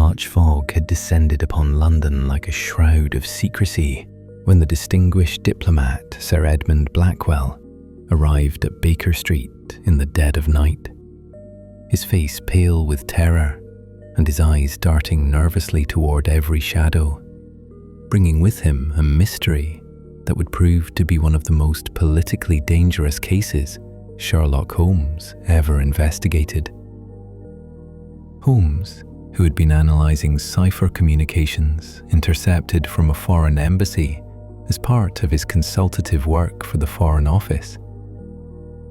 March fog had descended upon London like a shroud of secrecy when the distinguished diplomat Sir Edmund Blackwell arrived at Baker Street in the dead of night, his face pale with terror and his eyes darting nervously toward every shadow, bringing with him a mystery that would prove to be one of the most politically dangerous cases Sherlock Holmes ever investigated. Holmes, who had been analysing cipher communications intercepted from a foreign embassy as part of his consultative work for the Foreign Office,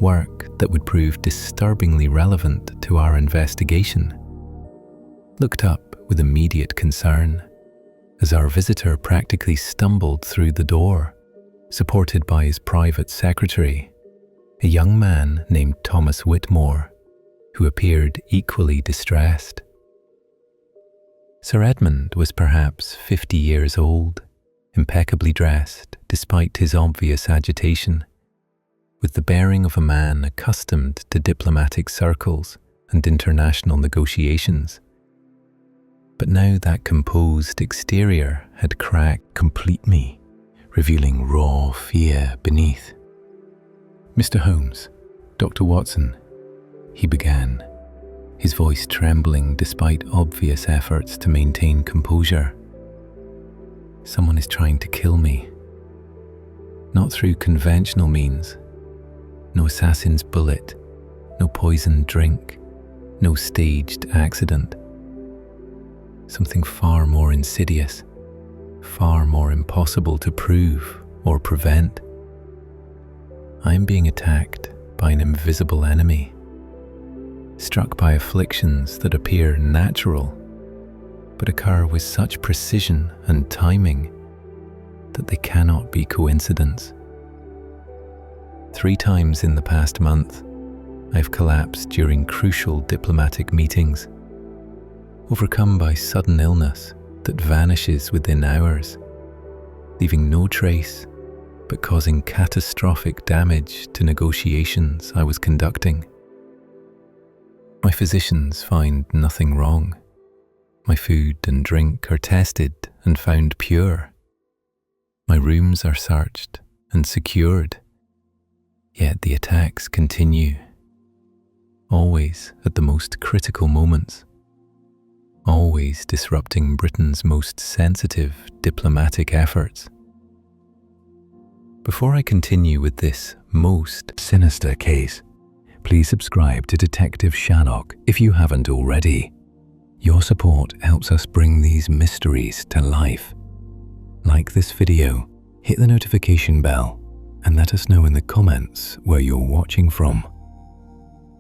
work that would prove disturbingly relevant to our investigation, looked up with immediate concern as our visitor practically stumbled through the door, supported by his private secretary, a young man named Thomas Whitmore, who appeared equally distressed. Sir Edmund was perhaps 50 years old, impeccably dressed despite his obvious agitation, with the bearing of a man accustomed to diplomatic circles and international negotiations. But now that composed exterior had cracked completely, revealing raw fear beneath. "Mr. Holmes, Dr. Watson," he began, his voice trembling despite obvious efforts to maintain composure. "Someone is trying to kill me. Not through conventional means. No assassin's bullet, no poisoned drink, no staged accident. Something far more insidious, far more impossible to prove or prevent. I am being attacked by an invisible enemy, struck by afflictions that appear natural, but occur with such precision and timing that they cannot be coincidence. 3 times in the past month, I've collapsed during crucial diplomatic meetings, overcome by sudden illness that vanishes within hours, leaving no trace but causing catastrophic damage to negotiations I was conducting. My physicians find nothing wrong. My food and drink are tested and found pure. My rooms are searched and secured. Yet the attacks continue, always at the most critical moments, always disrupting Britain's most sensitive diplomatic efforts. Before I continue with this most sinister case, please subscribe to Detective Sherlock if you haven't already. Your support helps us bring these mysteries to life. Like this video, hit the notification bell, and let us know in the comments where you're watching from.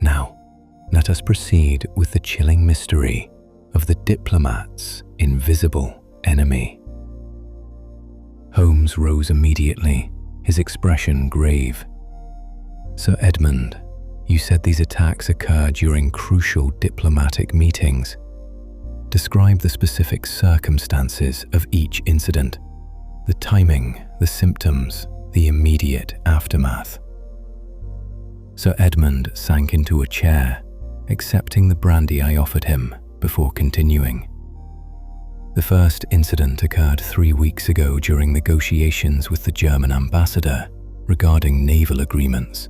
Now, let us proceed with the chilling mystery of the diplomat's invisible enemy. Holmes rose immediately, his expression grave. "Sir Edmund, you said these attacks occurred during crucial diplomatic meetings. Describe the specific circumstances of each incident, the timing, the symptoms, the immediate aftermath." Sir Edmund sank into a chair, accepting the brandy I offered him before continuing. "The first incident occurred 3 weeks ago during negotiations with the German ambassador regarding naval agreements.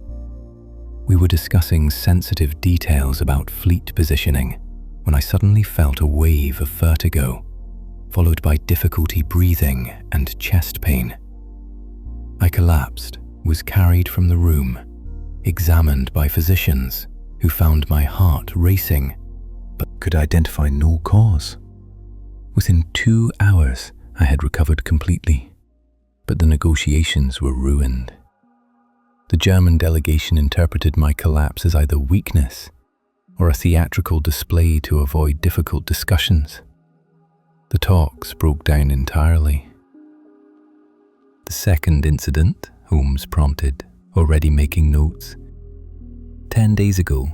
We were discussing sensitive details about fleet positioning when I suddenly felt a wave of vertigo, followed by difficulty breathing and chest pain. I collapsed, was carried from the room, examined by physicians who found my heart racing, but could identify no cause. Within 2 hours, I had recovered completely, but the negotiations were ruined. The German delegation interpreted my collapse as either weakness or a theatrical display to avoid difficult discussions. The talks broke down entirely. The second incident, Holmes prompted, already making notes. 10 days ago,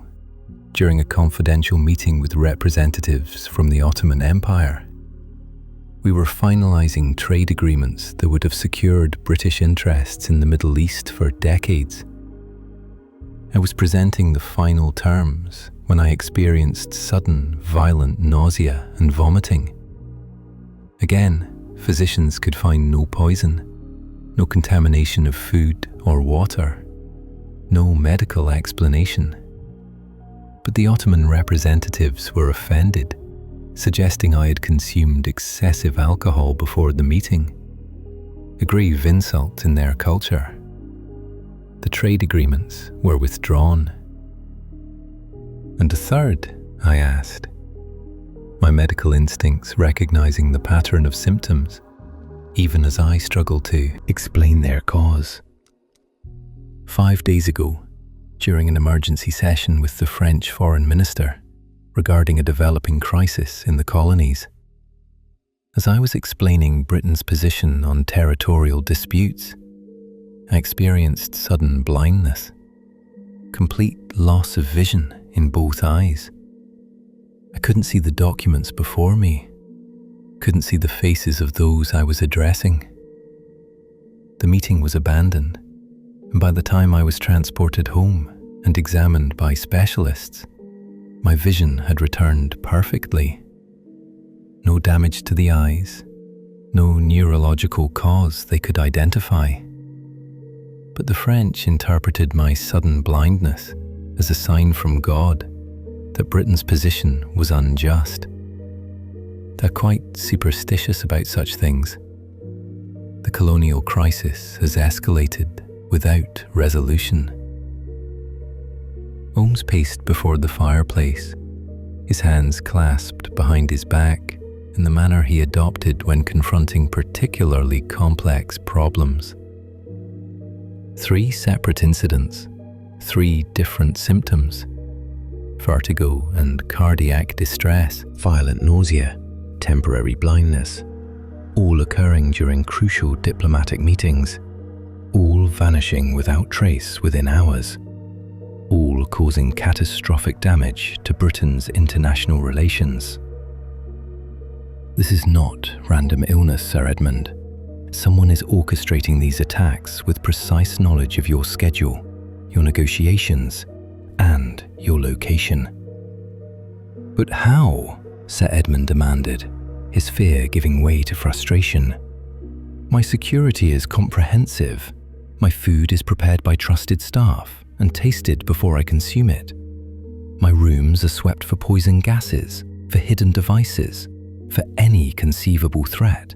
during a confidential meeting with representatives from the Ottoman Empire, we were finalizing trade agreements that would have secured British interests in the Middle East for decades. I was presenting the final terms when I experienced sudden, violent nausea and vomiting. Again, physicians could find no poison, no contamination of food or water, no medical explanation. But the Ottoman representatives were offended, suggesting I had consumed excessive alcohol before the meeting, a grave insult in their culture. The trade agreements were withdrawn. "And the third?" I asked, my medical instincts recognizing the pattern of symptoms, even as I struggled to explain their cause. 5 days ago, during an emergency session with the French foreign minister regarding a developing crisis in the colonies, as I was explaining Britain's position on territorial disputes, I experienced sudden blindness, complete loss of vision in both eyes. I couldn't see the documents before me, couldn't see the faces of those I was addressing. The meeting was abandoned, and by the time I was transported home and examined by specialists, my vision had returned perfectly. No damage to the eyes, no neurological cause they could identify. But the French interpreted my sudden blindness as a sign from God that Britain's position was unjust. They're quite superstitious about such things. The colonial crisis has escalated without resolution. Holmes paced before the fireplace, his hands clasped behind his back in the manner he adopted when confronting particularly complex problems. 3 separate incidents, 3 different symptoms: vertigo and cardiac distress, violent nausea, temporary blindness, all occurring during crucial diplomatic meetings, all vanishing without trace within hours, all causing catastrophic damage to Britain's international relations. This is not random illness, Sir Edmund. Someone is orchestrating these attacks with precise knowledge of your schedule, your negotiations, and your location. But how? Sir Edmund demanded, his fear giving way to frustration. My security is comprehensive. My food is prepared by trusted staff and tasted before I consume it. My rooms are swept for poison gases, for hidden devices, for any conceivable threat.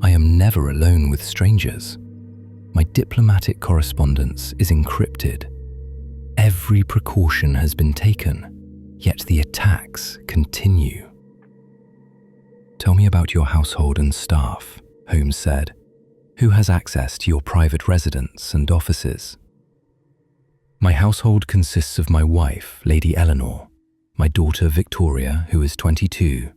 I am never alone with strangers. My diplomatic correspondence is encrypted. Every precaution has been taken, yet the attacks continue. Tell me about your household and staff, Holmes said. Who has access to your private residence and offices? My household consists of my wife, Lady Eleanor, my daughter Victoria, who is 22,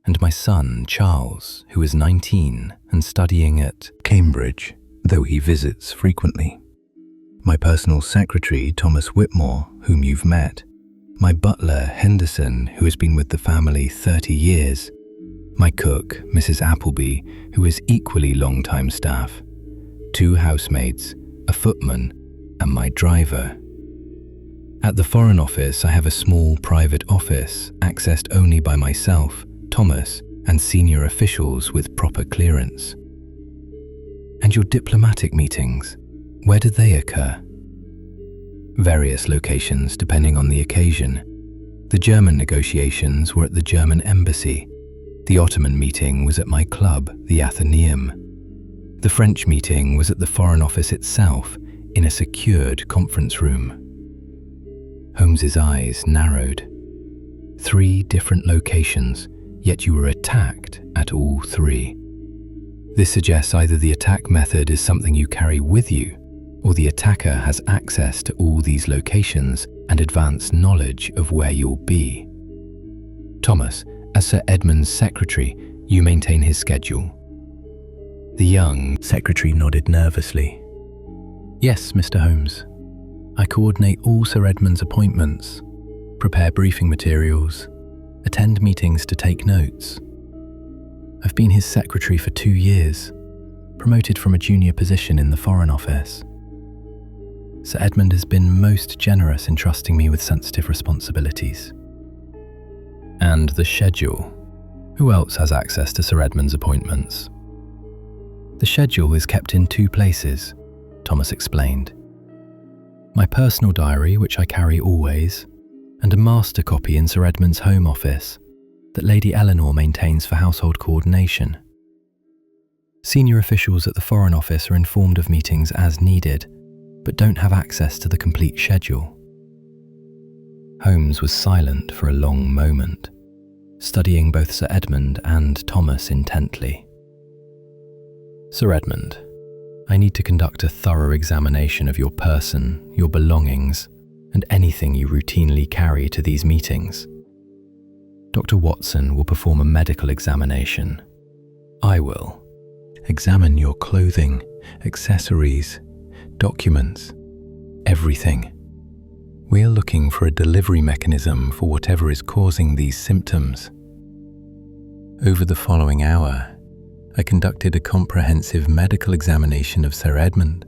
and my son, Charles, who is 19 and studying at Cambridge, though he visits frequently. My personal secretary, Thomas Whitmore, whom you've met. My butler, Henderson, who has been with the family 30 years. My cook, Mrs. Appleby, who is equally long-time staff. 2 housemaids, a footman, and my driver. At the Foreign Office, I have a small private office accessed only by myself, Thomas, and senior officials with proper clearance. And your diplomatic meetings, where do they occur? Various locations depending on the occasion. The German negotiations were at the German embassy. The Ottoman meeting was at my club, the Athenaeum. The French meeting was at the Foreign Office itself, in a secured conference room. Holmes's eyes narrowed. 3 different locations, yet you were attacked at all 3. This suggests either the attack method is something you carry with you, or the attacker has access to all these locations and advanced knowledge of where you'll be. Thomas, as Sir Edmund's secretary, you maintain his schedule. The young secretary nodded nervously. Yes, Mr. Holmes. I coordinate all Sir Edmund's appointments, prepare briefing materials, attend meetings to take notes. I've been his secretary for 2 years, promoted from a junior position in the Foreign Office. Sir Edmund has been most generous in trusting me with sensitive responsibilities. And the schedule. Who else has access to Sir Edmund's appointments? The schedule is kept in 2 places, Thomas explained. My personal diary, which I carry always, and a master copy in Sir Edmund's home office that Lady Eleanor maintains for household coordination. Senior officials at the Foreign Office are informed of meetings as needed, but don't have access to the complete schedule. Holmes was silent for a long moment, studying both Sir Edmund and Thomas intently. Sir Edmund, I need to conduct a thorough examination of your person, your belongings, and anything you routinely carry to these meetings. Dr. Watson will perform a medical examination. I will examine your clothing, accessories, documents, everything. We are looking for a delivery mechanism for whatever is causing these symptoms. Over the following hour, I conducted a comprehensive medical examination of Sir Edmund,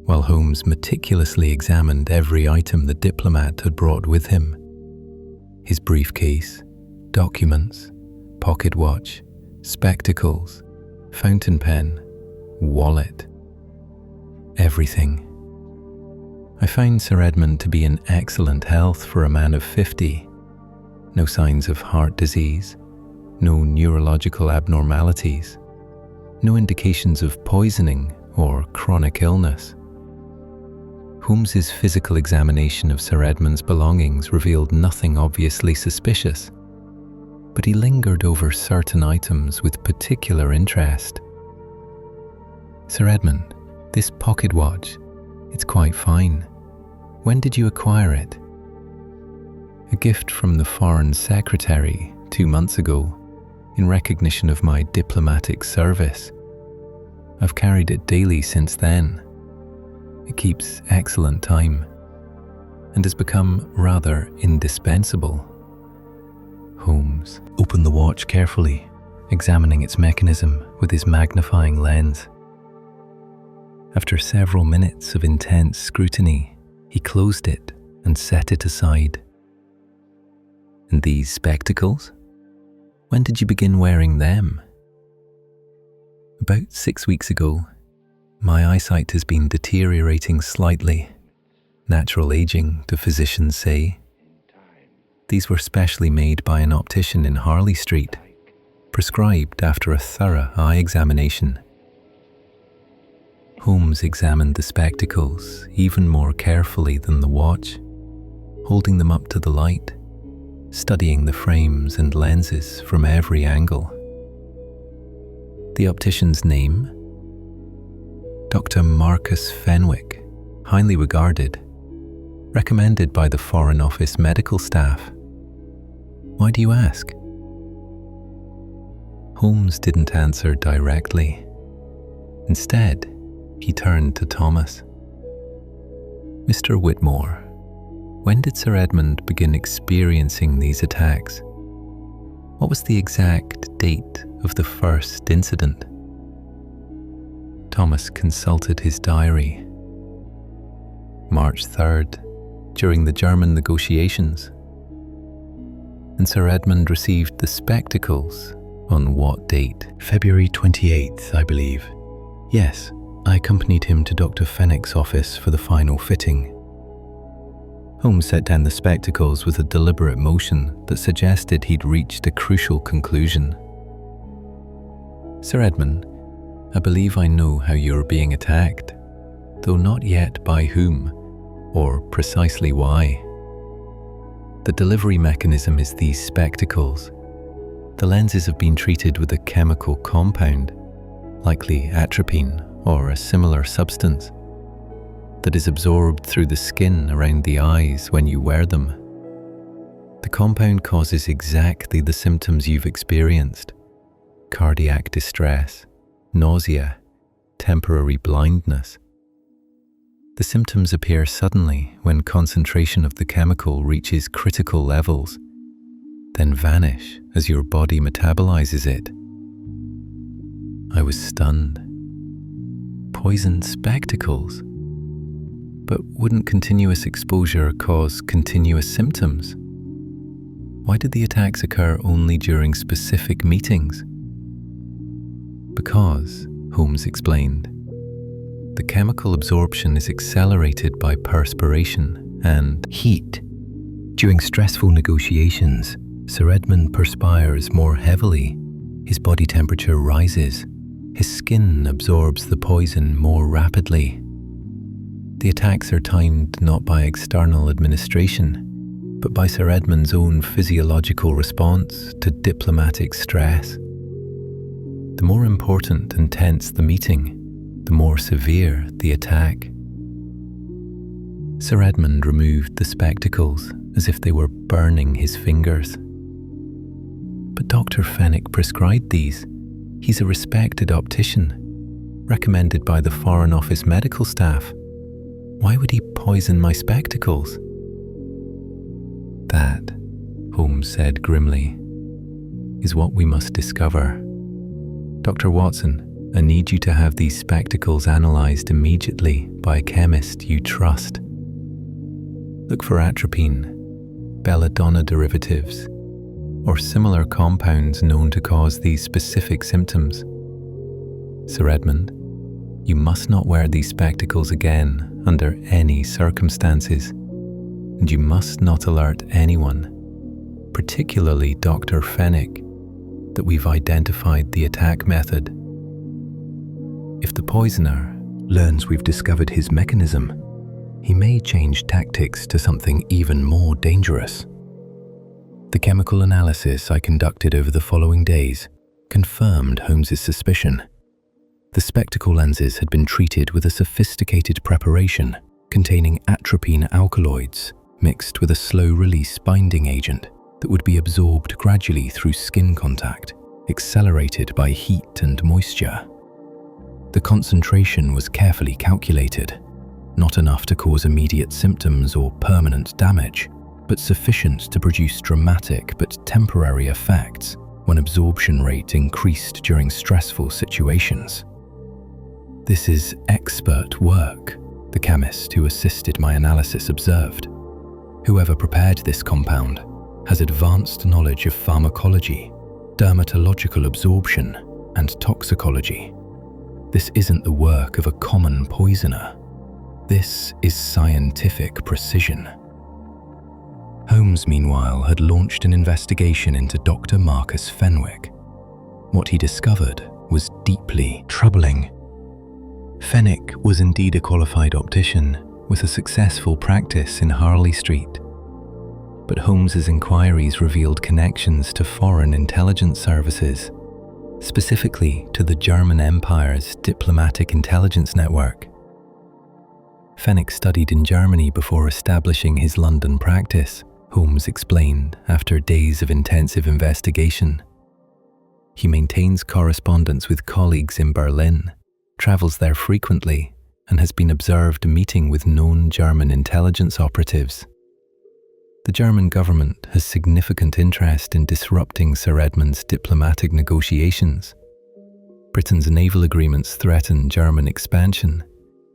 while Holmes meticulously examined every item the diplomat had brought with him. His briefcase, documents, pocket watch, spectacles, fountain pen, wallet. Everything. I found Sir Edmund to be in excellent health for a man of 50. No signs of heart disease, no neurological abnormalities, no indications of poisoning or chronic illness. Holmes's physical examination of Sir Edmund's belongings revealed nothing obviously suspicious, but he lingered over certain items with particular interest. Sir Edmund, this pocket watch, it's quite fine. When did you acquire it? A gift from the Foreign Secretary 2 months ago, in recognition of my diplomatic service. I've carried it daily since then. It keeps excellent time and has become rather indispensable. Holmes opened the watch carefully, examining its mechanism with his magnifying lens. After several minutes of intense scrutiny, he closed it and set it aside. And these spectacles? When did you begin wearing them? About 6 weeks ago. My eyesight has been deteriorating slightly. Natural aging, the physicians say. These were specially made by an optician in Harley Street, prescribed after a thorough eye examination. Holmes examined the spectacles even more carefully than the watch, holding them up to the light, studying the frames and lenses from every angle. The optician's name? Dr. Marcus Fenwick, highly regarded, recommended by the Foreign Office medical staff. Why do you ask? Holmes didn't answer directly. Instead, he turned to Thomas. Mr. Whitmore, when did Sir Edmund begin experiencing these attacks? What was the exact date of the first incident? Thomas consulted his diary. March 3rd, during the German negotiations. And Sir Edmund received the spectacles on what date? February 28th, I believe. Yes, I accompanied him to Dr. Fenwick's office for the final fitting. Holmes set down the spectacles with a deliberate motion that suggested he'd reached a crucial conclusion. Sir Edmund, I believe I know how you're being attacked, though not yet by whom, or precisely why. The delivery mechanism is these spectacles. The lenses have been treated with a chemical compound, likely atropine or a similar substance, that is absorbed through the skin around the eyes when you wear them. The compound causes exactly the symptoms you've experienced: cardiac distress, nausea, temporary blindness. The symptoms appear suddenly when concentration of the chemical reaches critical levels, then vanish as your body metabolizes it. I was stunned. Poisoned spectacles. But wouldn't continuous exposure cause continuous symptoms? Why did the attacks occur only during specific meetings? Because, Holmes explained, the chemical absorption is accelerated by perspiration and heat. During stressful negotiations, Sir Edmund perspires more heavily, his body temperature rises, his skin absorbs the poison more rapidly. The attacks are timed not by external administration, but by Sir Edmund's own physiological response to diplomatic stress. The more important and tense the meeting, the more severe the attack. Sir Edmund removed the spectacles as if they were burning his fingers. But Dr. Fenwick prescribed these. He's a respected optician, recommended by the Foreign Office medical staff. Why would he poison my spectacles? That, Holmes said grimly, is what we must discover. Dr. Watson, I need you to have these spectacles analysed immediately by a chemist you trust. Look for atropine, belladonna derivatives, or similar compounds known to cause these specific symptoms. Sir Edmund, you must not wear these spectacles again under any circumstances, and you must not alert anyone, particularly Dr. Fenwick, that we've identified the attack method. If the poisoner learns we've discovered his mechanism, he may change tactics to something even more dangerous. The chemical analysis I conducted over the following days confirmed Holmes's suspicion. The spectacle lenses had been treated with a sophisticated preparation containing atropine alkaloids mixed with a slow-release binding agent that would be absorbed gradually through skin contact, accelerated by heat and moisture. The concentration was carefully calculated, not enough to cause immediate symptoms or permanent damage, but sufficient to produce dramatic but temporary effects when absorption rate increased during stressful situations. This is expert work, the chemist who assisted my analysis observed. Whoever prepared this compound has advanced knowledge of pharmacology, dermatological absorption, and toxicology. This isn't the work of a common poisoner. This is scientific precision. Holmes, meanwhile, had launched an investigation into Dr. Marcus Fenwick. What he discovered was deeply troubling. Fenwick was indeed a qualified optician with a successful practice in Harley Street. But Holmes's inquiries revealed connections to foreign intelligence services, specifically to the German Empire's diplomatic intelligence network. Fenwick studied in Germany before establishing his London practice, Holmes explained after days of intensive investigation. He maintains correspondence with colleagues in Berlin, travels there frequently, and has been observed meeting with known German intelligence operatives. The German government has significant interest in disrupting Sir Edmund's diplomatic negotiations. Britain's naval agreements threaten German expansion,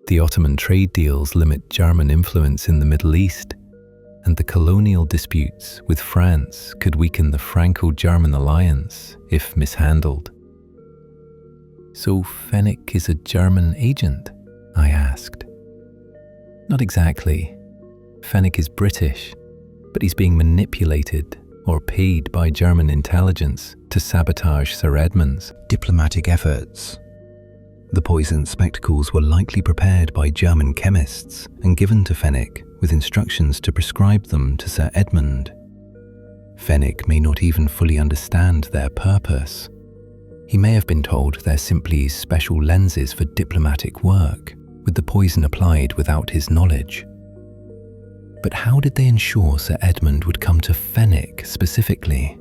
the Ottoman trade deals limit German influence in the Middle East, and the colonial disputes with France could weaken the Franco-German alliance if mishandled. So Fenwick is a German agent? I asked. Not exactly. Fenwick is British, but he's being manipulated or paid by German intelligence to sabotage Sir Edmund's diplomatic efforts. The poisoned spectacles were likely prepared by German chemists and given to Fenwick with instructions to prescribe them to Sir Edmund. Fenwick may not even fully understand their purpose. He may have been told they're simply special lenses for diplomatic work, with the poison applied without his knowledge. But how did they ensure Sir Edmund would come to Fenwick specifically?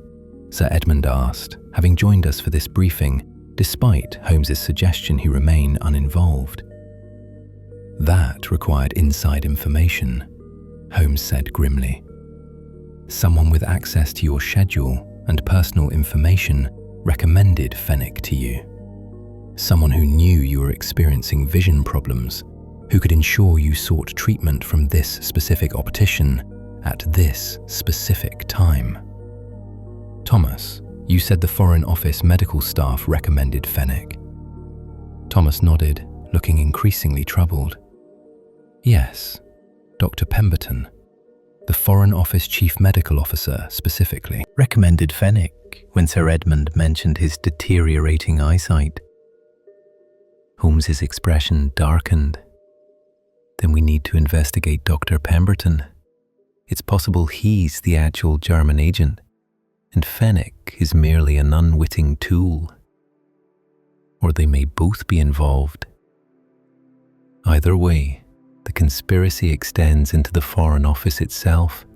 Sir Edmund asked, having joined us for this briefing, despite Holmes's suggestion he remain uninvolved. That required inside information, Holmes said grimly. Someone with access to your schedule and personal information recommended Fenwick to you. Someone who knew you were experiencing vision problems, who could ensure you sought treatment from this specific optician at this specific time. Thomas, you said the Foreign Office medical staff recommended Fenwick. Thomas nodded, looking increasingly troubled. Yes, Dr. Pemberton, the Foreign Office Chief Medical Officer specifically, recommended Fenwick when Sir Edmund mentioned his deteriorating eyesight. Holmes's expression darkened. Then we need to investigate Dr. Pemberton. It's possible he's the actual German agent, and Fenwick is merely an unwitting tool. Or they may both be involved. Either way, the conspiracy extends into the Foreign Office itself,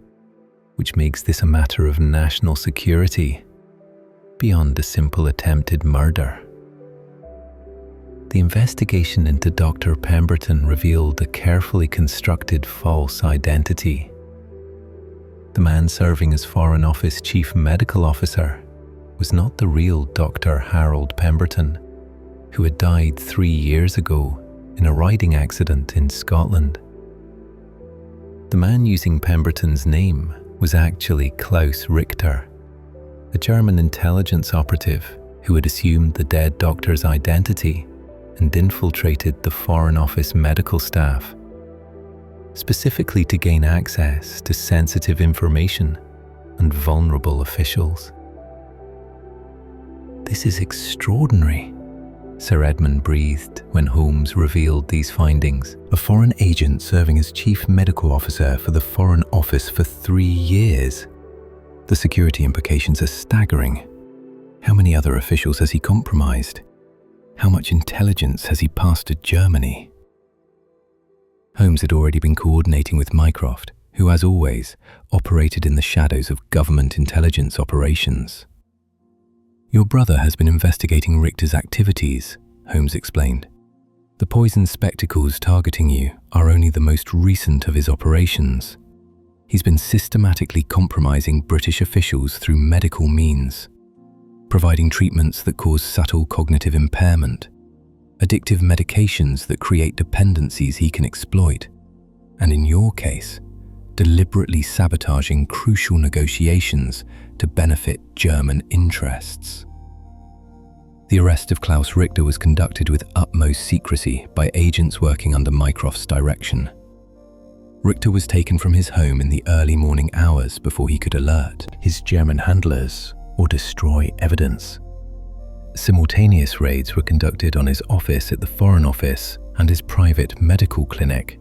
which makes this a matter of national security, beyond a simple attempted murder. The investigation into Dr. Pemberton revealed a carefully constructed false identity. The man serving as Foreign Office Chief Medical Officer was not the real Dr. Harold Pemberton, who had died 3 years ago in a riding accident in Scotland. The man using Pemberton's name was actually Klaus Richter, a German intelligence operative who had assumed the dead doctor's identity and infiltrated the Foreign Office medical staff, specifically to gain access to sensitive information and vulnerable officials. This is extraordinary, Sir Edmund breathed when Holmes revealed these findings. A foreign agent serving as Chief Medical Officer for the Foreign Office for 3 years. The security implications are staggering. How many other officials has he compromised? How much intelligence has he passed to Germany? Holmes had already been coordinating with Mycroft, who, as always, operated in the shadows of government intelligence operations. Your brother has been investigating Richter's activities, Holmes explained. The poisoned spectacles targeting you are only the most recent of his operations. He's been systematically compromising British officials through medical means, providing treatments that cause subtle cognitive impairment, addictive medications that create dependencies he can exploit, and in your case, deliberately sabotaging crucial negotiations to benefit German interests. The arrest of Klaus Richter was conducted with utmost secrecy by agents working under Mycroft's direction. Richter was taken from his home in the early morning hours before he could alert his German handlers or destroy evidence. Simultaneous raids were conducted on his office at the Foreign Office and his private medical clinic.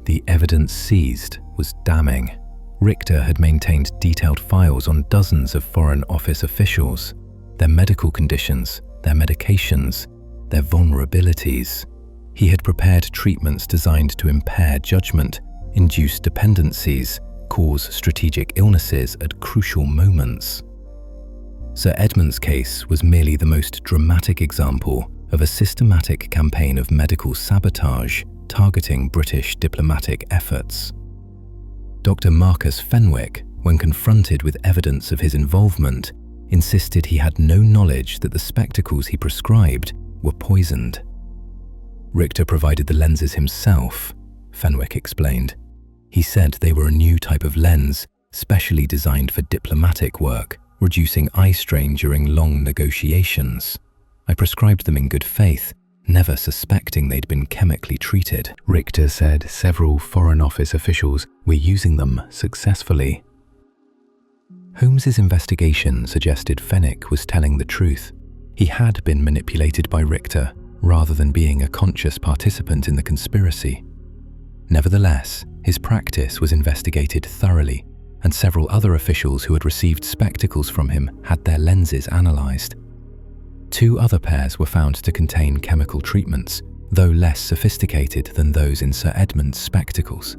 The evidence seized was damning. Richter had maintained detailed files on dozens of Foreign Office officials, their medical conditions, their medications, their vulnerabilities. He had prepared treatments designed to impair judgment, induce dependencies, cause strategic illnesses at crucial moments. Sir Edmund's case was merely the most dramatic example of a systematic campaign of medical sabotage targeting British diplomatic efforts. Dr. Marcus Fenwick, when confronted with evidence of his involvement, insisted he had no knowledge that the spectacles he prescribed were poisoned. Richter provided the lenses himself, Fenwick explained. He said they were a new type of lens, specially designed for diplomatic work, reducing eye strain during long negotiations. I prescribed them in good faith, never suspecting they'd been chemically treated. Richter said several Foreign Office officials were using them successfully. Holmes's investigation suggested Fenwick was telling the truth. He had been manipulated by Richter rather than being a conscious participant in the conspiracy. Nevertheless, his practice was investigated thoroughly, and several other officials who had received spectacles from him had their lenses analysed. 2 other pairs were found to contain chemical treatments, though less sophisticated than those in Sir Edmund's spectacles.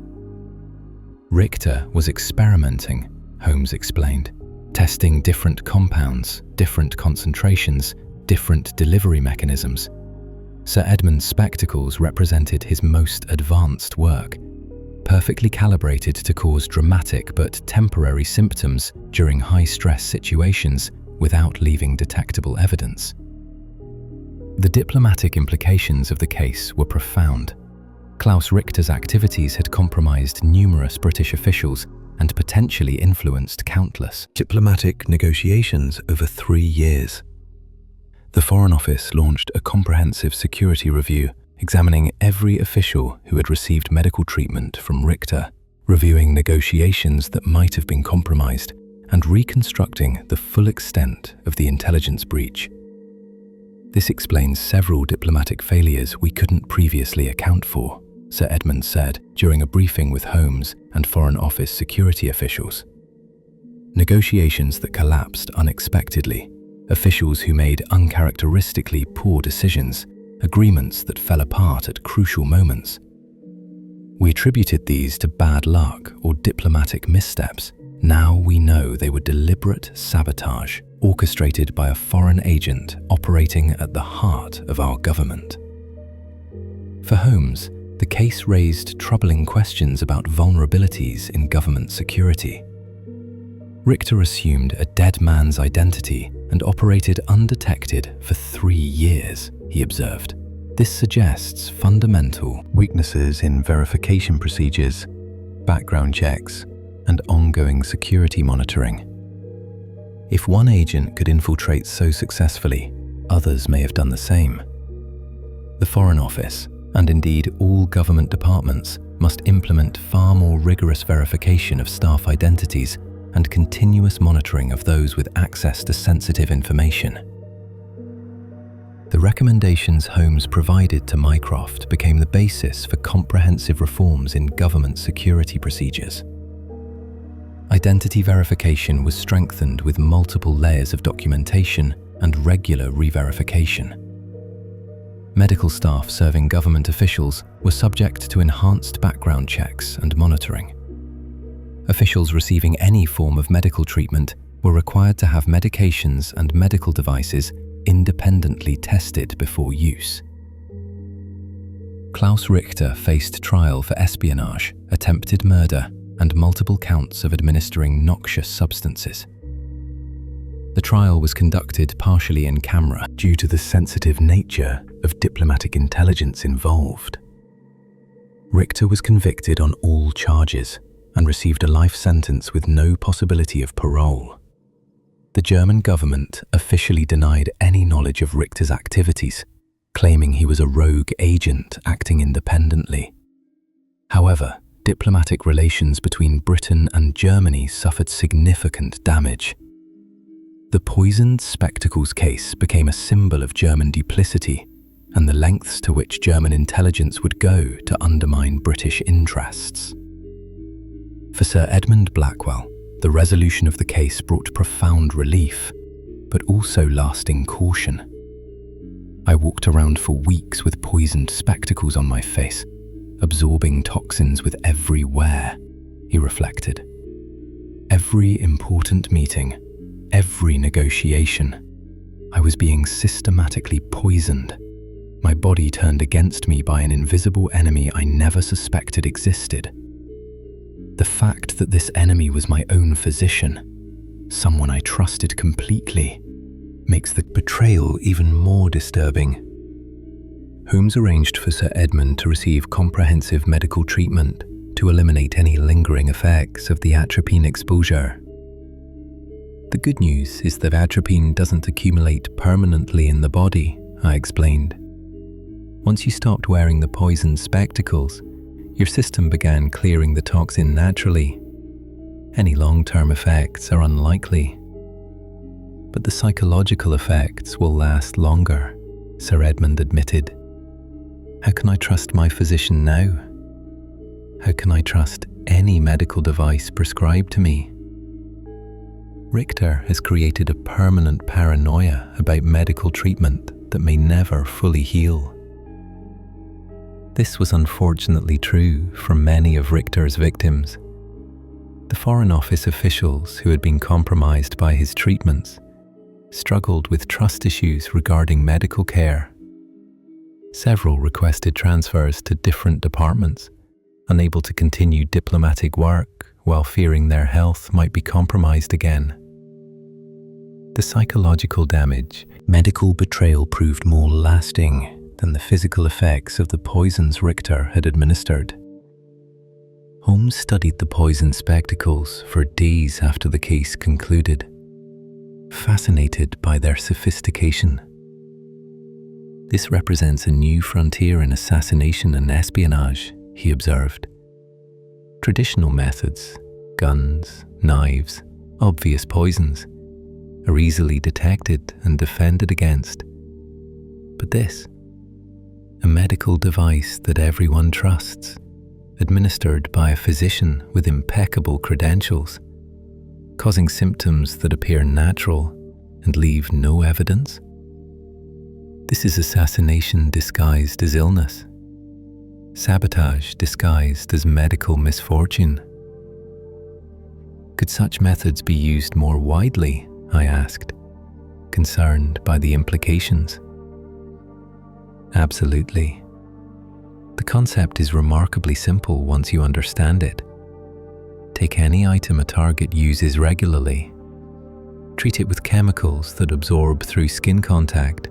Richter was experimenting, Holmes explained, testing different compounds, different concentrations, different delivery mechanisms. Sir Edmund's spectacles represented his most advanced work, perfectly calibrated to cause dramatic but temporary symptoms during high-stress situations without leaving detectable evidence. The diplomatic implications of the case were profound. Klaus Richter's activities had compromised numerous British officials and potentially influenced countless diplomatic negotiations over 3 years. The Foreign Office launched a comprehensive security review examining every official who had received medical treatment from Richter, reviewing negotiations that might have been compromised, and reconstructing the full extent of the intelligence breach. This explains several diplomatic failures we couldn't previously account for, Sir Edmund said during a briefing with Holmes and Foreign Office security officials. Negotiations that collapsed unexpectedly, officials who made uncharacteristically poor decisions, agreements that fell apart at crucial moments. We attributed these to bad luck or diplomatic missteps. Now we know they were deliberate sabotage, orchestrated by a foreign agent operating at the heart of our government. For Holmes, the case raised troubling questions about vulnerabilities in government security. Richter assumed a dead man's identity and operated undetected for 3 years, he observed. This suggests fundamental weaknesses in verification procedures, background checks, and ongoing security monitoring. If one agent could infiltrate so successfully, others may have done the same. The Foreign Office, and indeed all government departments, must implement far more rigorous verification of staff identities and continuous monitoring of those with access to sensitive information. The recommendations Holmes provided to Mycroft became the basis for comprehensive reforms in government security procedures. Identity verification was strengthened with multiple layers of documentation and regular re-verification. Medical staff serving government officials were subject to enhanced background checks and monitoring. Officials receiving any form of medical treatment were required to have medications and medical devices independently tested before use. Klaus Richter faced trial for espionage, attempted murder, and multiple counts of administering noxious substances. The trial was conducted partially in camera due to the sensitive nature of diplomatic intelligence involved. Richter was convicted on all charges and received a life sentence with no possibility of parole. The German government officially denied any knowledge of Richter's activities, claiming he was a rogue agent acting independently. However, diplomatic relations between Britain and Germany suffered significant damage. The poisoned spectacles case became a symbol of German duplicity and the lengths to which German intelligence would go to undermine British interests. For Sir Edmund Blackwell, the resolution of the case brought profound relief, but also lasting caution. I walked around for weeks with poisoned spectacles on my face, absorbing toxins with every wear, he reflected. Every important meeting, every negotiation, I was being systematically poisoned. My body turned against me by an invisible enemy I never suspected existed. The fact that this enemy was my own physician, someone I trusted completely, makes the betrayal even more disturbing. Holmes arranged for Sir Edmund to receive comprehensive medical treatment to eliminate any lingering effects of the atropine exposure. The good news is that atropine doesn't accumulate permanently in the body, I explained. Once you stopped wearing the poisoned spectacles, your system began clearing the toxin naturally. Any long-term effects are unlikely. But the psychological effects will last longer, Sir Edmund admitted. How can I trust my physician now? How can I trust any medical device prescribed to me? Richter has created a permanent paranoia about medical treatment that may never fully heal. This was unfortunately true for many of Richter's victims. The Foreign Office officials who had been compromised by his treatments struggled with trust issues regarding medical care. Several requested transfers to different departments, unable to continue diplomatic work while fearing their health might be compromised again. The psychological damage, medical betrayal proved more lasting than the physical effects of the poisons Richter had administered. Holmes studied the poison spectacles for days after the case concluded, fascinated by their sophistication. This represents a new frontier in assassination and espionage, he observed. Traditional methods, guns, knives, obvious poisons, are easily detected and defended against. But this, a medical device that everyone trusts, administered by a physician with impeccable credentials, causing symptoms that appear natural and leave no evidence. This is assassination disguised as illness, sabotage disguised as medical misfortune. Could such methods be used more widely? I asked, concerned by the implications. Absolutely. The concept is remarkably simple once you understand it. Take any item a target uses regularly. Treat it with chemicals that absorb through skin contact.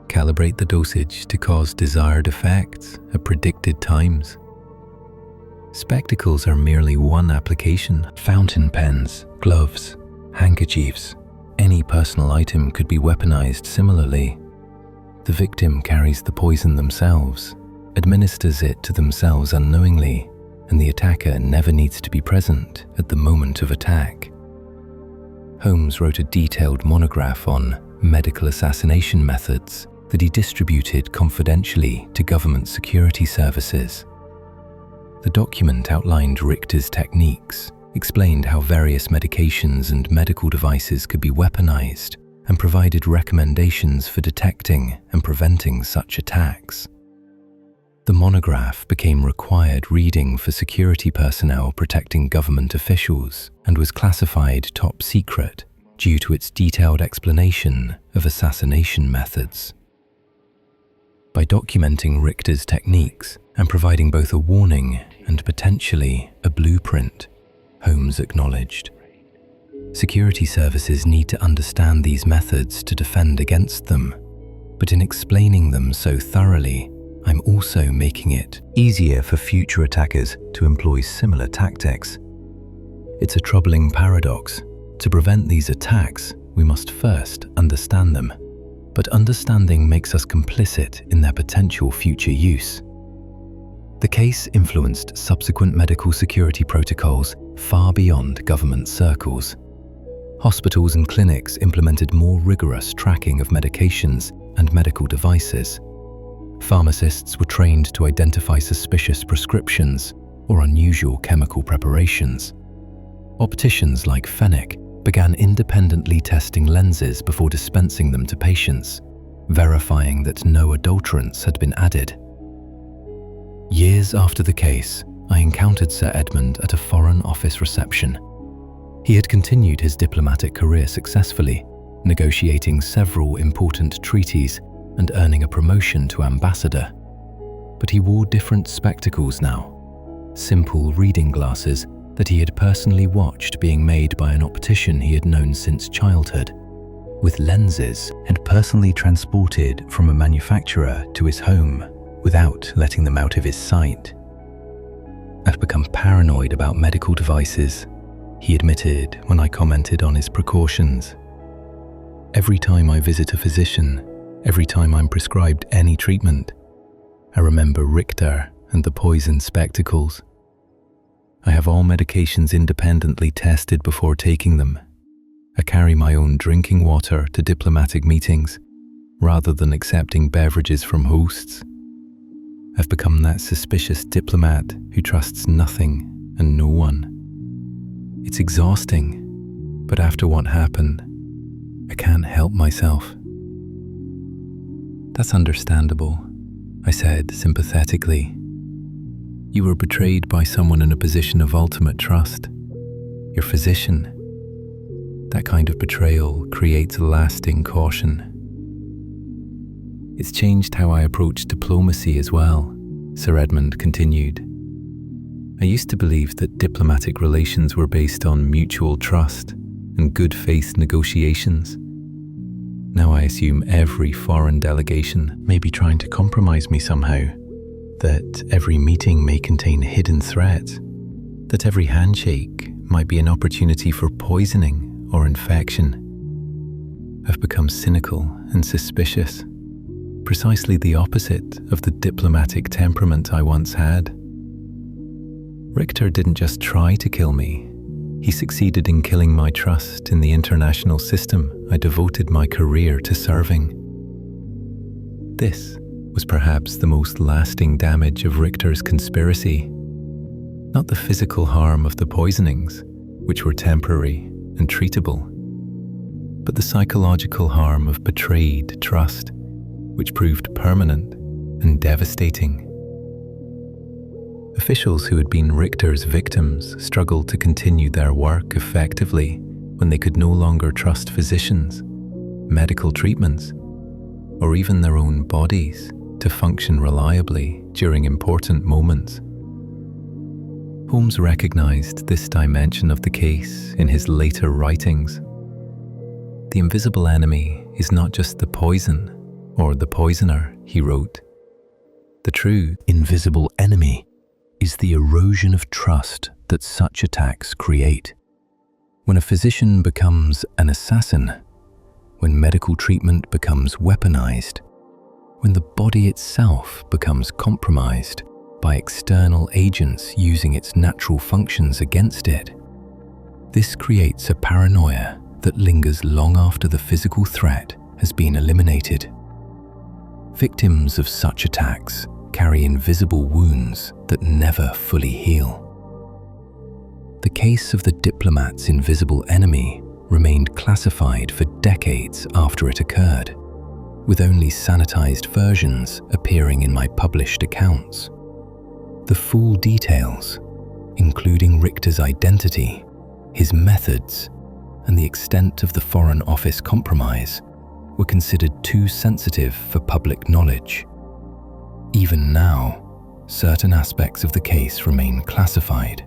Calibrate the dosage to cause desired effects at predicted times. Spectacles are merely one application. Fountain pens, gloves, handkerchiefs, any personal item could be weaponized similarly. The victim carries the poison themselves, administers it to themselves unknowingly, and the attacker never needs to be present at the moment of attack. Holmes wrote a detailed monograph on medical assassination methods that he distributed confidentially to government security services. The document outlined Richter's techniques, explained how various medications and medical devices could be weaponized, and provided recommendations for detecting and preventing such attacks. The monograph became required reading for security personnel protecting government officials and was classified top secret due to its detailed explanation of assassination methods. By documenting Richter's techniques and providing both a warning and potentially a blueprint, Holmes acknowledged, security services need to understand these methods to defend against them, but in explaining them so thoroughly, I'm also making it easier for future attackers to employ similar tactics. It's a troubling paradox. To prevent these attacks, we must first understand them, but understanding makes us complicit in their potential future use. The case influenced subsequent medical security protocols far beyond government circles. Hospitals and clinics implemented more rigorous tracking of medications and medical devices. Pharmacists were trained to identify suspicious prescriptions or unusual chemical preparations. Opticians like Fenwick began independently testing lenses before dispensing them to patients, verifying that no adulterants had been added. Years after the case, I encountered Sir Edmund at a Foreign Office reception. He had continued his diplomatic career successfully, negotiating several important treaties and earning a promotion to ambassador. But he wore different spectacles now, simple reading glasses that he had personally watched being made by an optician he had known since childhood, with lenses and personally transported from a manufacturer to his home without letting them out of his sight. I've become paranoid about medical devices, he admitted when I commented on his precautions. Every time I visit a physician, every time I'm prescribed any treatment, I remember Richter and the poison spectacles. I have all medications independently tested before taking them. I carry my own drinking water to diplomatic meetings, rather than accepting beverages from hosts. I've become that suspicious diplomat who trusts nothing and no one. It's exhausting, but after what happened, I can't help myself. That's understandable, I said sympathetically. You were betrayed by someone in a position of ultimate trust, your physician. That kind of betrayal creates a lasting caution. It's changed how I approach diplomacy as well, Sir Edmund continued. I used to believe that diplomatic relations were based on mutual trust and good faith negotiations. Now I assume every foreign delegation may be trying to compromise me somehow, that every meeting may contain hidden threats, that every handshake might be an opportunity for poisoning or infection. I've become cynical and suspicious, precisely the opposite of the diplomatic temperament I once had. Richter didn't just try to kill me, he succeeded in killing my trust in the international system I devoted my career to serving. This was perhaps the most lasting damage of Richter's conspiracy. Not the physical harm of the poisonings, which were temporary and treatable, but the psychological harm of betrayed trust, which proved permanent and devastating. Officials who had been Richter's victims struggled to continue their work effectively when they could no longer trust physicians, medical treatments, or even their own bodies to function reliably during important moments. Holmes recognized this dimension of the case in his later writings. The invisible enemy is not just the poison or the poisoner, he wrote. The true invisible enemy is the erosion of trust that such attacks create. When a physician becomes an assassin, when medical treatment becomes weaponized, when the body itself becomes compromised by external agents using its natural functions against it, this creates a paranoia that lingers long after the physical threat has been eliminated. Victims of such attacks carry invisible wounds that never fully heal. The case of the diplomat's invisible enemy remained classified for decades after it occurred, with only sanitized versions appearing in my published accounts. The full details, including Richter's identity, his methods, and the extent of the Foreign Office compromise, were considered too sensitive for public knowledge. Even now, certain aspects of the case remain classified,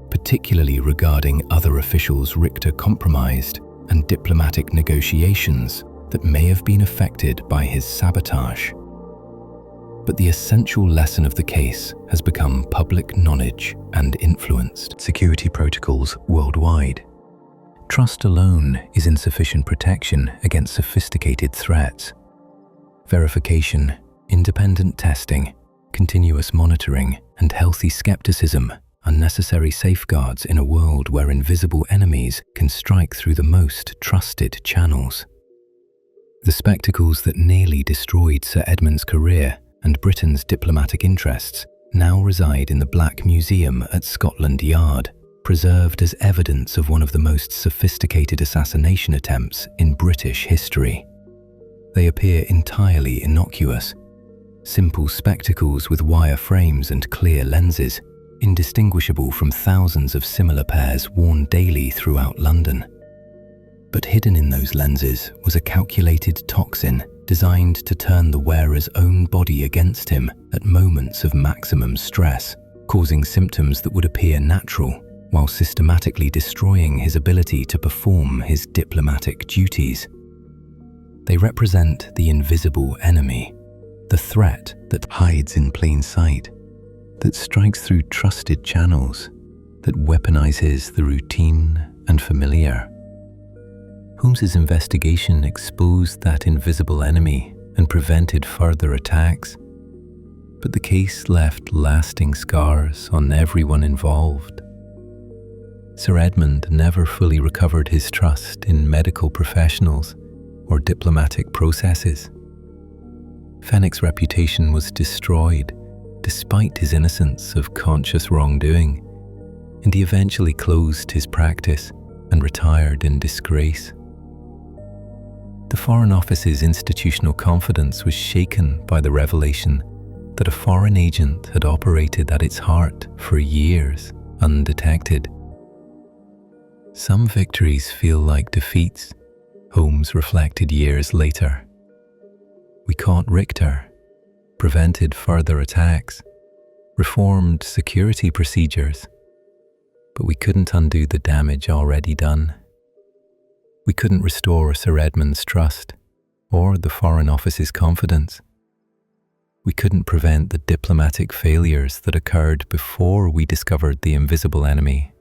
particularly regarding other officials Richter compromised and diplomatic negotiations that may have been affected by his sabotage. But the essential lesson of the case has become public knowledge and influenced security protocols worldwide. Trust alone is insufficient protection against sophisticated threats. Verification, independent testing, continuous monitoring, and healthy skepticism are necessary safeguards in a world where invisible enemies can strike through the most trusted channels. The spectacles that nearly destroyed Sir Edmund's career and Britain's diplomatic interests now reside in the Black Museum at Scotland Yard, preserved as evidence of one of the most sophisticated assassination attempts in British history. They appear entirely innocuous, simple spectacles with wire frames and clear lenses, indistinguishable from thousands of similar pairs worn daily throughout London. But hidden in those lenses was a calculated toxin designed to turn the wearer's own body against him at moments of maximum stress, causing symptoms that would appear natural, while systematically destroying his ability to perform his diplomatic duties. They represent the invisible enemy, the threat that hides in plain sight, that strikes through trusted channels, that weaponizes the routine and familiar. Holmes's investigation exposed that invisible enemy and prevented further attacks, but the case left lasting scars on everyone involved. Sir Edmund never fully recovered his trust in medical professionals or diplomatic processes. Fenwick's reputation was destroyed despite his innocence of conscious wrongdoing, and he eventually closed his practice and retired in disgrace. The Foreign Office's institutional confidence was shaken by the revelation that a foreign agent had operated at its heart for years undetected. Some victories feel like defeats, Holmes reflected years later. We caught Richter, prevented further attacks, reformed security procedures, but we couldn't undo the damage already done. We couldn't restore Sir Edmund's trust or the Foreign Office's confidence. We couldn't prevent the diplomatic failures that occurred before we discovered the invisible enemy.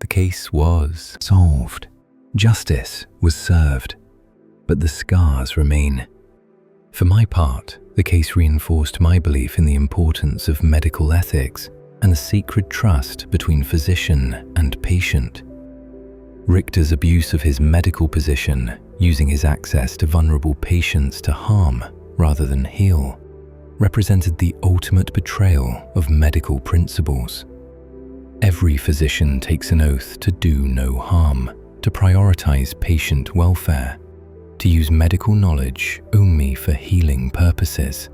The case was solved. Justice was served. But the scars remain. For my part, the case reinforced my belief in the importance of medical ethics and the sacred trust between physician and patient. Richter's abuse of his medical position, using his access to vulnerable patients to harm rather than heal, represented the ultimate betrayal of medical principles. Every physician takes an oath to do no harm, to prioritize patient welfare, to use medical knowledge only for healing purposes.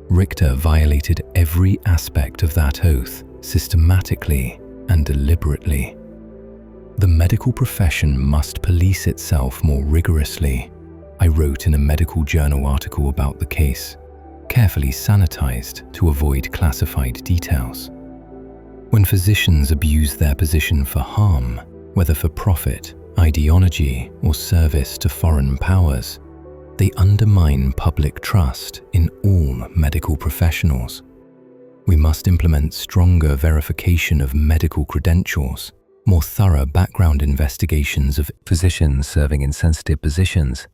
Richter violated every aspect of that oath systematically and deliberately. The medical profession must police itself more rigorously, I wrote in a medical journal article about the case, carefully sanitized to avoid classified details. When physicians abuse their position for harm, whether for profit, ideology, or service to foreign powers, they undermine public trust in all medical professionals. We must implement stronger verification of medical credentials, more thorough background investigations of physicians serving in sensitive positions,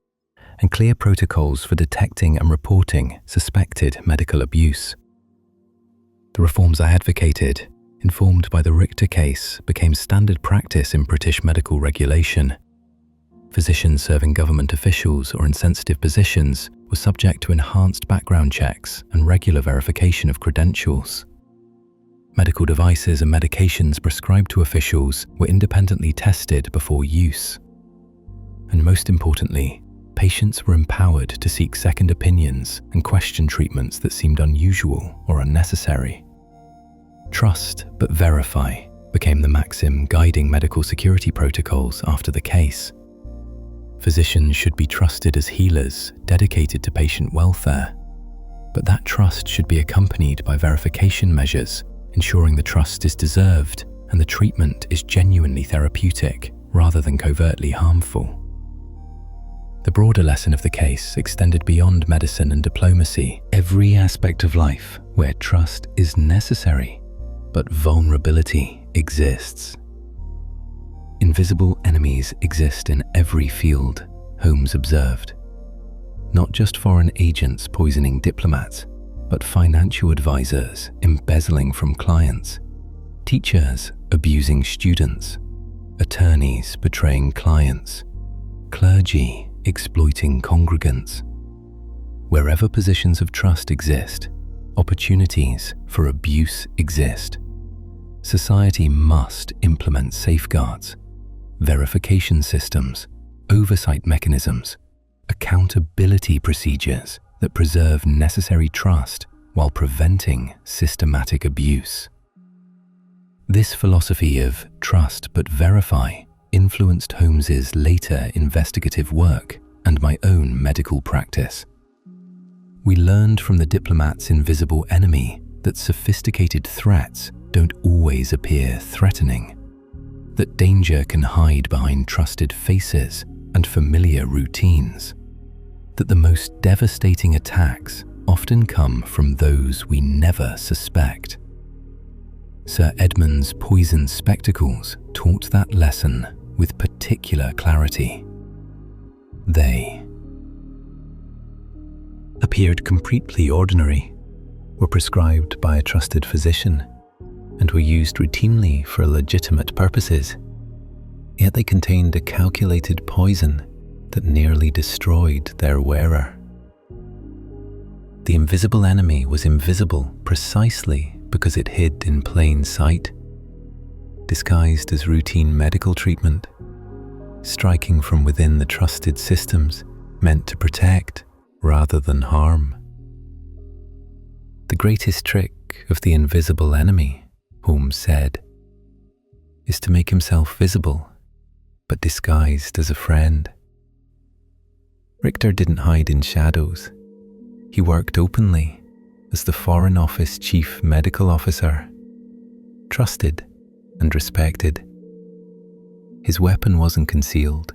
and clear protocols for detecting and reporting suspected medical abuse. The reforms I advocated, informed by the Richter case, became standard practice in British medical regulation. Physicians serving government officials or in sensitive positions were subject to enhanced background checks and regular verification of credentials. Medical devices and medications prescribed to officials were independently tested before use. And most importantly, patients were empowered to seek second opinions and question treatments that seemed unusual or unnecessary. Trust but verify became the maxim guiding medical security protocols after the case. Physicians should be trusted as healers dedicated to patient welfare, but that trust should be accompanied by verification measures, ensuring the trust is deserved and the treatment is genuinely therapeutic rather than covertly harmful. The broader lesson of the case extended beyond medicine and diplomacy. Every aspect of life where trust is necessary, but vulnerability exists. Invisible enemies exist in every field, Holmes observed. Not just foreign agents poisoning diplomats, but financial advisors embezzling from clients, teachers abusing students, attorneys betraying clients, clergy exploiting congregants. Wherever positions of trust exist, opportunities for abuse exist. Society must implement safeguards, verification systems, oversight mechanisms, accountability procedures that preserve necessary trust while preventing systematic abuse. This philosophy of trust but verify influenced Holmes's later investigative work and my own medical practice. We learned from the diplomat's invisible enemy that sophisticated threats don't always appear threatening, that danger can hide behind trusted faces and familiar routines, that the most devastating attacks often come from those we never suspect. Sir Edmund's poisoned spectacles taught that lesson with particular clarity. They appeared completely ordinary, were prescribed by a trusted physician, and were used routinely for legitimate purposes, yet they contained a calculated poison that nearly destroyed their wearer. The invisible enemy was invisible precisely because it hid in plain sight, disguised as routine medical treatment, striking from within the trusted systems meant to protect rather than harm. The greatest trick of the invisible enemy, Holmes said, is to make himself visible, but disguised as a friend. Richter didn't hide in shadows. He worked openly as the Foreign Office Chief Medical Officer, trusted and respected. His weapon wasn't concealed.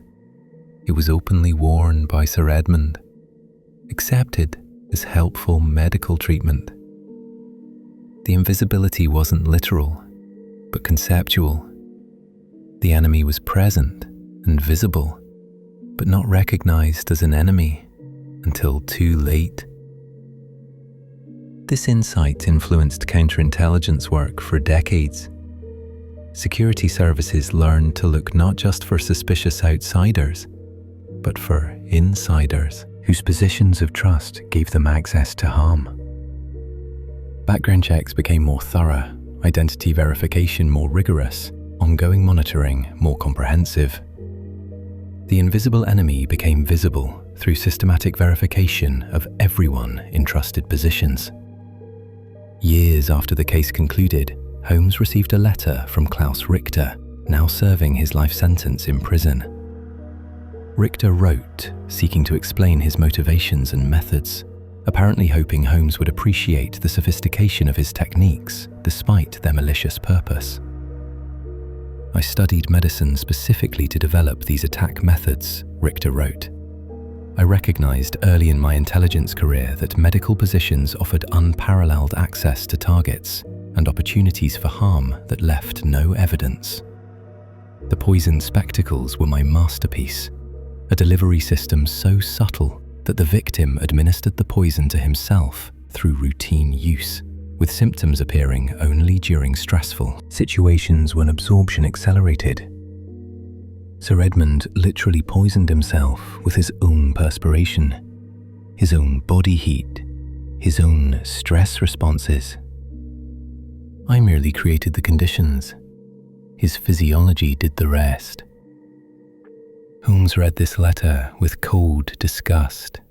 It was openly worn by Sir Edmund, accepted as helpful medical treatment. The invisibility wasn't literal, but conceptual. The enemy was present and visible, but not recognized as an enemy until too late. This insight influenced counterintelligence work for decades. Security services learned to look not just for suspicious outsiders, but for insiders whose positions of trust gave them access to harm. Background checks became more thorough, identity verification more rigorous, ongoing monitoring more comprehensive. The invisible enemy became visible through systematic verification of everyone in trusted positions. Years after the case concluded, Holmes received a letter from Klaus Richter, now serving his life sentence in prison. Richter wrote, seeking to explain his motivations and methods, apparently hoping Holmes would appreciate the sophistication of his techniques despite their malicious purpose. "I studied medicine specifically to develop these attack methods," Richter wrote. "I recognized early in my intelligence career that medical positions offered unparalleled access to targets and opportunities for harm that left no evidence. The poison spectacles were my masterpiece, a delivery system so subtle that the victim administered the poison to himself through routine use, with symptoms appearing only during stressful situations when absorption accelerated. Sir Edmund literally poisoned himself with his own perspiration, his own body heat, his own stress responses. I merely created the conditions. His physiology did the rest." Holmes read this letter with cold disgust.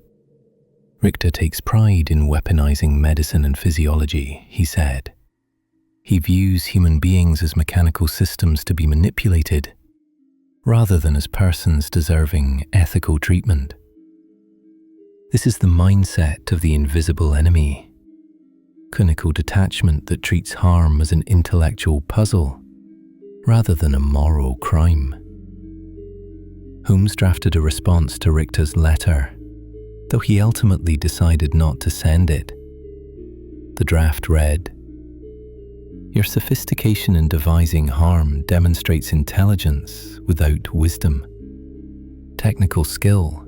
Richter takes pride in weaponizing medicine and physiology, he said. He views human beings as mechanical systems to be manipulated, rather than as persons deserving ethical treatment. This is the mindset of the invisible enemy. Clinical detachment that treats harm as an intellectual puzzle, rather than a moral crime. Holmes drafted a response to Richter's letter, though he ultimately decided not to send it. The draft read, "Your sophistication in devising harm demonstrates intelligence without wisdom, technical skill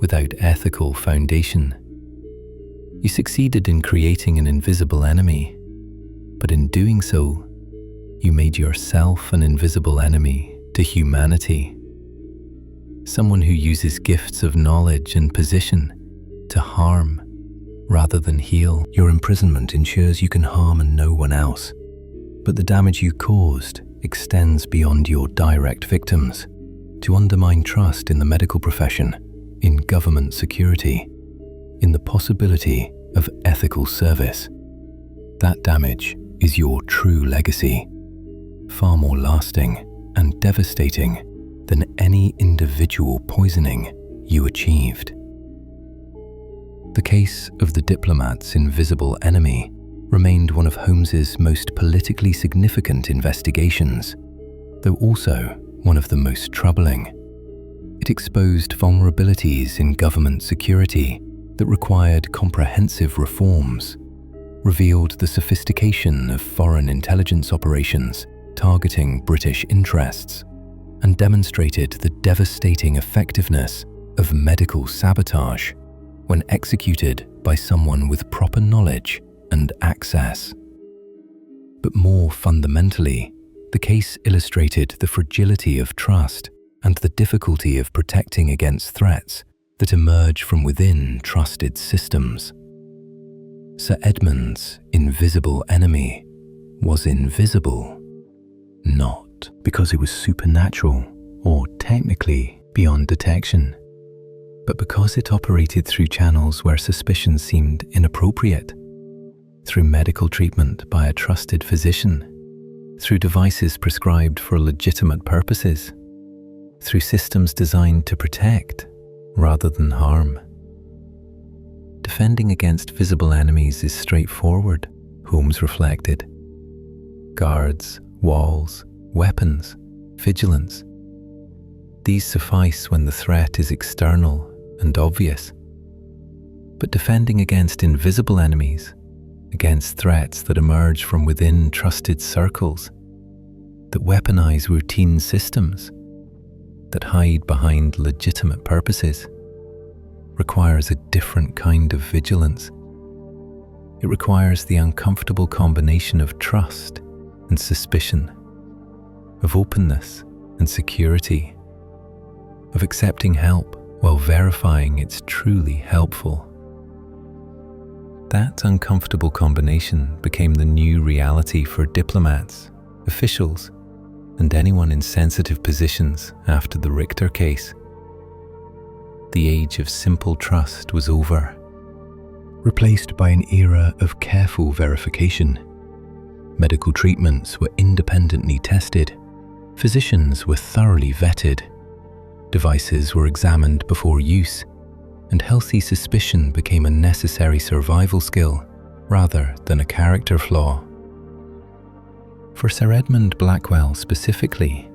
without ethical foundation. You succeeded in creating an invisible enemy, but in doing so, you made yourself an invisible enemy to humanity. Someone who uses gifts of knowledge and position to harm rather than heal. Your imprisonment ensures you can harm no one else, but the damage you caused extends beyond your direct victims to undermine trust in the medical profession, in government security, in the possibility of ethical service. That damage is your true legacy, far more lasting and devastating than any individual poisoning you achieved." The case of the diplomat's invisible enemy remained one of Holmes's most politically significant investigations, though also one of the most troubling. It exposed vulnerabilities in government security that required comprehensive reforms, revealed the sophistication of foreign intelligence operations targeting British interests, and demonstrated the devastating effectiveness of medical sabotage when executed by someone with proper knowledge and access. But more fundamentally, the case illustrated the fragility of trust and the difficulty of protecting against threats that emerge from within trusted systems. Sir Edmund's invisible enemy was invisible, not because it was supernatural or technically beyond detection, but because it operated through channels where suspicion seemed inappropriate, through medical treatment by a trusted physician, through devices prescribed for legitimate purposes, through systems designed to protect rather than harm. Defending against visible enemies is straightforward, Holmes reflected. Guards, walls, weapons, vigilance. These suffice when the threat is external and obvious. But defending against invisible enemies, against threats that emerge from within trusted circles, that weaponize routine systems, that hide behind legitimate purposes, requires a different kind of vigilance. It requires the uncomfortable combination of trust and suspicion, of openness and security, of accepting help while verifying it's truly helpful. That uncomfortable combination became the new reality for diplomats, officials, and anyone in sensitive positions after the Richter case. The age of simple trust was over, replaced by an era of careful verification. Medical treatments were independently tested, physicians were thoroughly vetted, devices were examined before use, and healthy suspicion became a necessary survival skill rather than a character flaw. For Sir Edmund Blackwell specifically,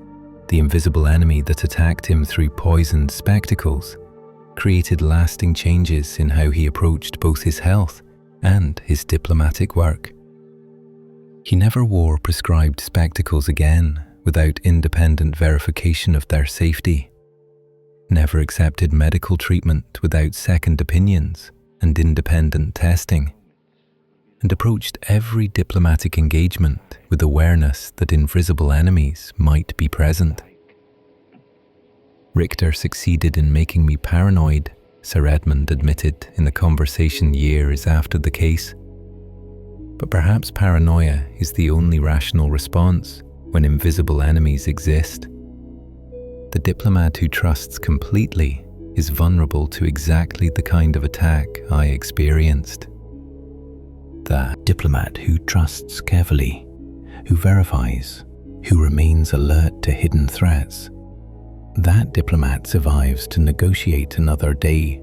the invisible enemy that attacked him through poisoned spectacles created lasting changes in how he approached both his health and his diplomatic work. He never wore prescribed spectacles again without independent verification of their safety, never accepted medical treatment without second opinions and independent testing, and approached every diplomatic engagement with awareness that invisible enemies might be present. Richter succeeded in making me paranoid, Sir Edmund admitted in a conversation years after the case. But perhaps paranoia is the only rational response when invisible enemies exist. The diplomat who trusts completely is vulnerable to exactly the kind of attack I experienced. The diplomat who trusts carefully, who verifies, who remains alert to hidden threats, that diplomat survives to negotiate another day.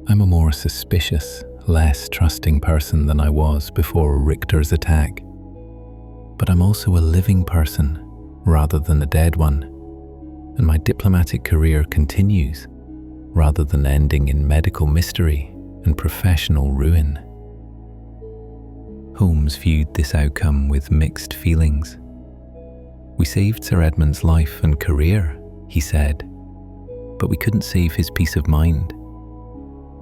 I'm a more suspicious, less trusting person than I was before Richter's attack. But I'm also a living person rather than a dead one, and my diplomatic career continues rather than ending in medical mystery and professional ruin. Holmes viewed this outcome with mixed feelings. We saved Sir Edmund's life and career, he said, but we couldn't save his peace of mind.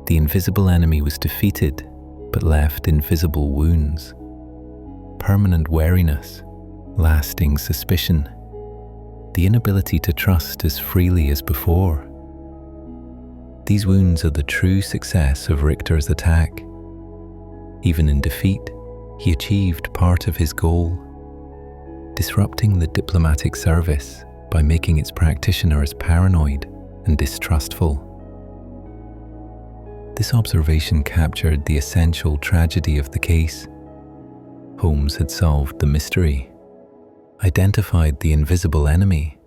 The invisible enemy was defeated, but left invisible wounds, permanent wariness, lasting suspicion, the inability to trust as freely as before. These wounds are the true success of Richter's attack. Even in defeat, he achieved part of his goal, disrupting the diplomatic service by making its practitioners paranoid and distrustful. This observation captured the essential tragedy of the case. Holmes had solved the mystery, identified the invisible enemy,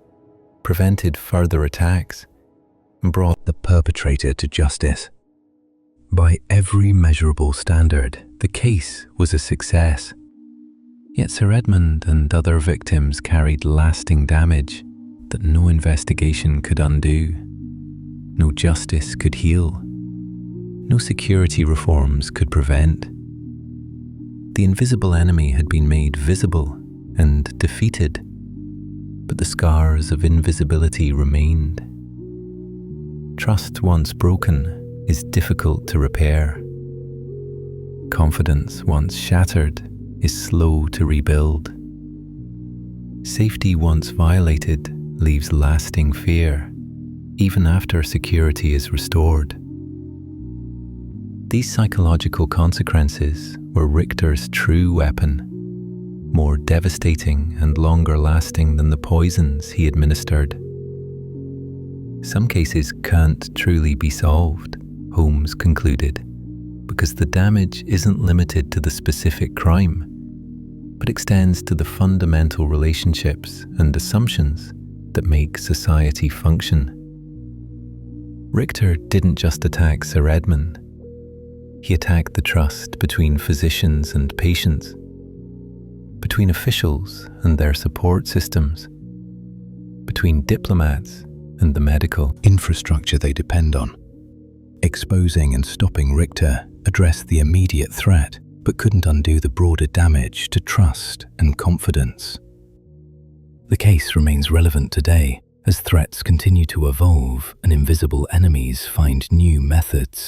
prevented further attacks, and brought the perpetrator to justice. By every measurable standard, the case was a success. Yet Sir Edmund and other victims carried lasting damage that no investigation could undo, no justice could heal, no security reforms could prevent. The invisible enemy had been made visible and defeated, but the scars of invisibility remained. Trust once broken is difficult to repair. Confidence once shattered is slow to rebuild. Safety once violated leaves lasting fear, even after security is restored. These psychological consequences were Richter's true weapon, more devastating and longer lasting than the poisons he administered. Some cases can't truly be solved, Holmes concluded, because the damage isn't limited to the specific crime, but extends to the fundamental relationships and assumptions that make society function. Richter didn't just attack Sir Edmund. He attacked the trust between physicians and patients, between officials and their support systems, between diplomats and the medical infrastructure they depend on. Exposing and stopping Richter addressed the immediate threat, but couldn't undo the broader damage to trust and confidence. The case remains relevant today as threats continue to evolve and invisible enemies find new methods